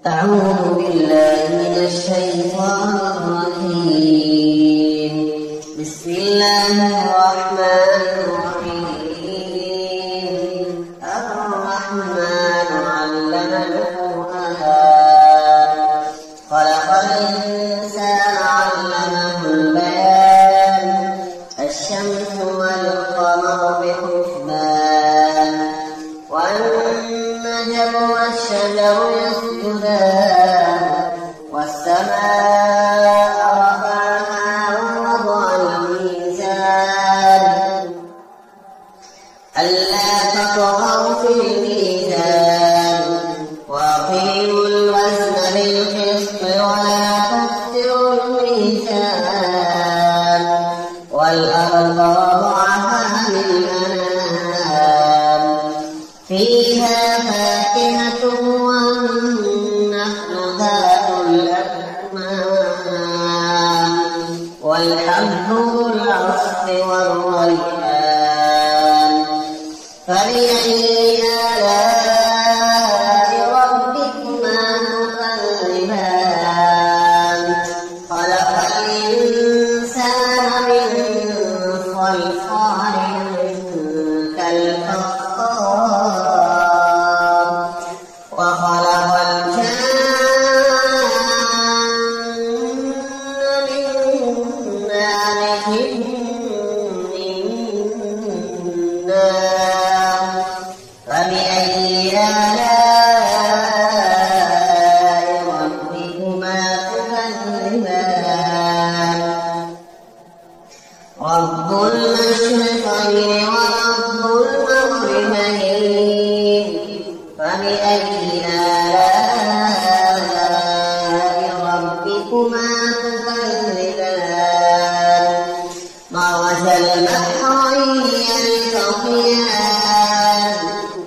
أعوذ بالله من الشيطان الرجيم. بسم الله الرحمن الرحيم. الرحمن علم القرآن خلق الإنسان علمه البيان الشمس والقمر بحسبان والنجم والشجر يسجدان والسماء رفعها ووضع الميزان ألا تطغوا في الميزان وأقيموا الوزن بالقسط ولا تخسروا الميزان والأرض وضعها للأنام فيها فاكهة والنخل ذات الأكمام والحب ذو العصف والريحان فبأي آلاء ربكما تكذبان خلق الإنسان من صلصال كالفخار وخلق الجان من مارج من نار فبأي آلاء ربكما تكذبان رب المشرقين ورب المغربين فبأي آلاء ربكما تكذبان مرج البحرين يلتقيان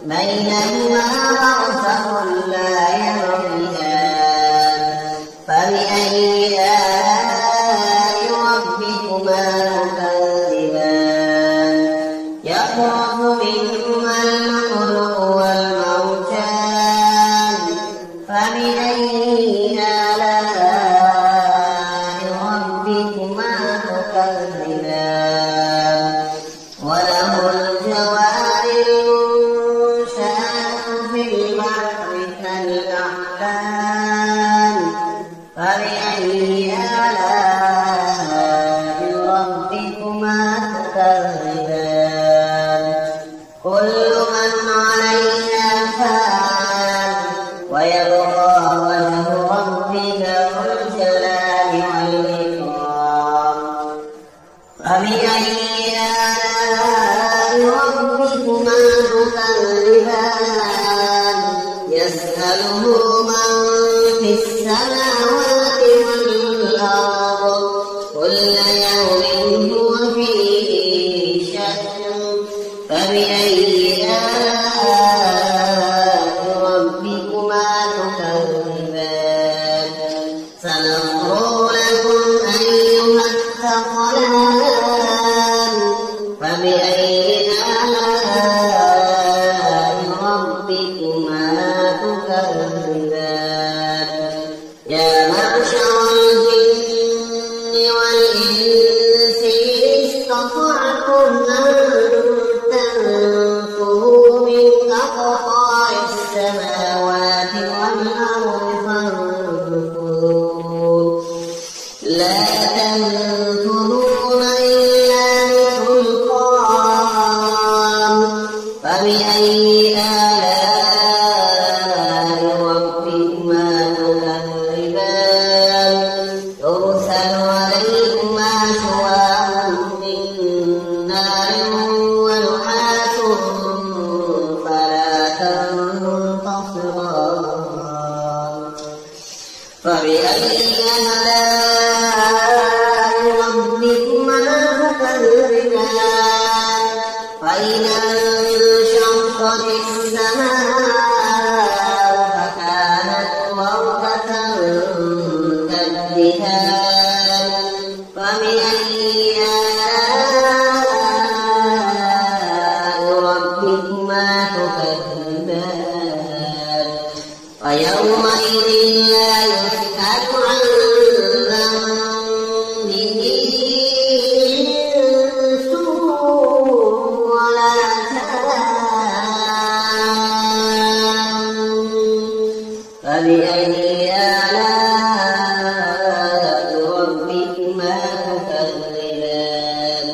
بينهما برزخ لا يبغيان فبأي آلاء ربكما تكذبان يخرج منهما اللؤلؤ والمرجان فبأي آلاء ربكما تكذبان وله الجوار المنشآت في البحر كالأعلام فبأي آلاء ربكما تكذبان كل من عليها فان ويبقى وجه ربك ذو الجلال والإكرام فبأي آلاء ربكما تكذبان يسأله من في السماوات والأرض كل يوم هو في شأن فبأي آلاء ربكما تكذبان سنفرغ لكم أيها الثقلان فبأي آلاء ربكما تكذبان يا معشر الجن والإنس إن استطعتم أن تنفذوا من أقطار السماوات والأرض فانفذوا لا تنفذون إلا بسلطان فبأي آلاء ربكما تكذبان يرسل عليكما شواظ من نار ونحاس فلا تنتصران فبأي آلاء ربكما تكذبان فإذا انشقت السماء فكانت وردة كالدهان فبأي آلاء ربكما تكذبان ويومئذ لا يسأل عن ذنبه إنس ولا جان فبأي آلاء ربكما تكذبان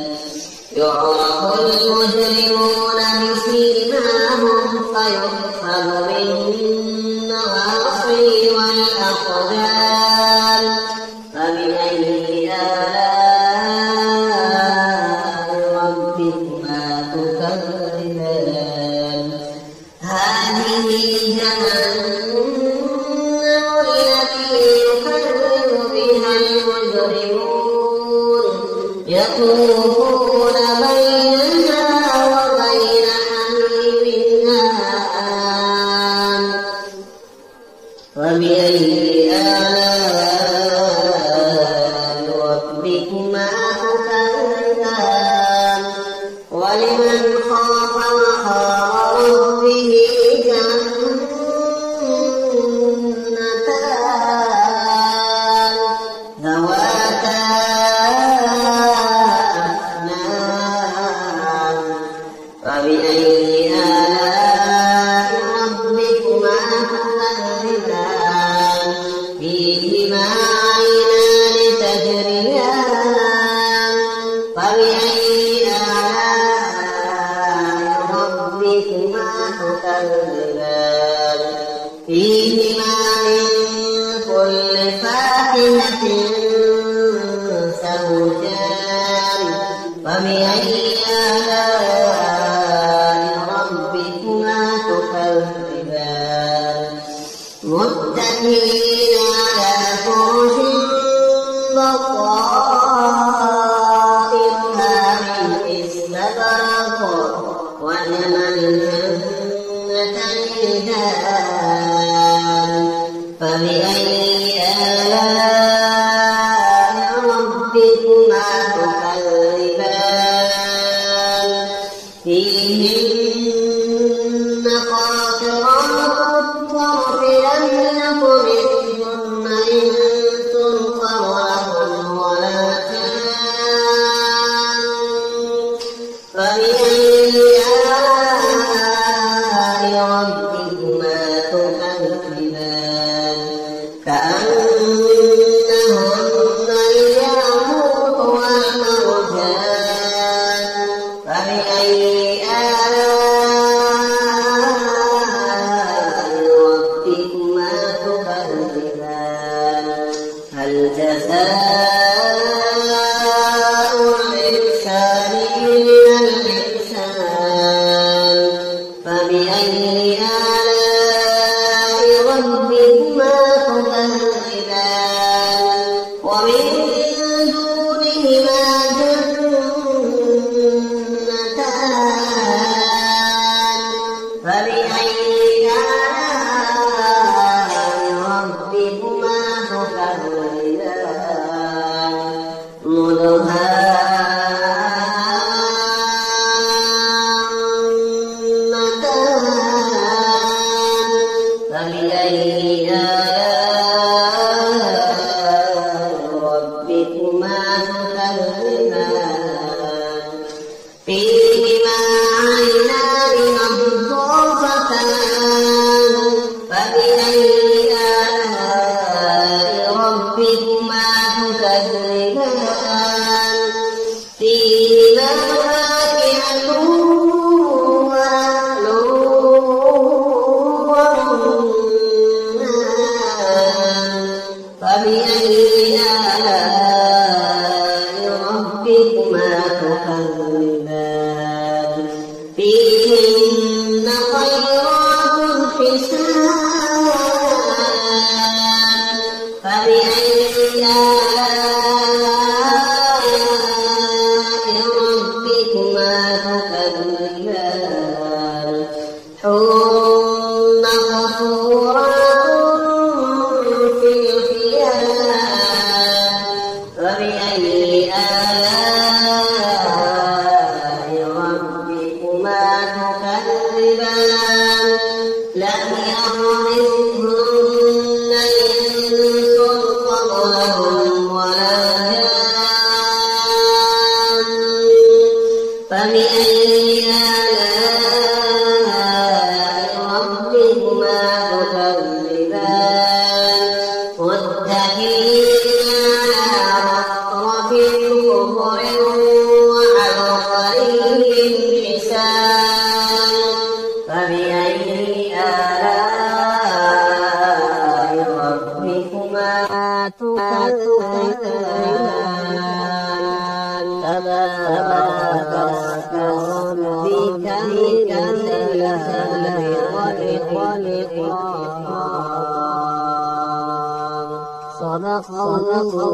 يعرف المجرمون بسيماهم فيؤخذ بالنواصي والأقدام فبأي آلاء ربكما تكذبان هذه جهنم التي يكذب بها المجرمون يطوفون بينها وبين حميم آن فبأي آلاء ربكما تكذبان ولمن خاف مقام ربه جنتان ذواتا أفنان فبأي آلاء ربكما تكذبان فيهما عينان تجريان فبأي آلاء ربكما تكذبان فيهما من كل فاكهة زوجان فبأي آلاء ربكما تكذبان متكئين على فرش بطائنها من استبرق وجنى الجنتين دان فبأي آلاء ربكما تكذبان فيهن قاصرات الطرف لم يطمثهن إنس قبلهم ولا جان فبأي آلاء ربكما تكذبان كأنهن الياقوت والمرجان فبأي آلاء ربكما تكذبان هل جزاء الإحسان إلا الإحسان فبأي آلاء ربكما تكذبان ومن دونهما جنتان فبأي آلاء ربكما تكذبان مدهامتان فبأي آلاء ربكما تكذبان فيهما عينان نضاختان فبأي آلاء ربكما تكذبان فيهما فاكهة ونخل ورمان فبأي آلاء ربكما تكذبان تبارك اسم ربك ذي الجلال والإكرام صدق الله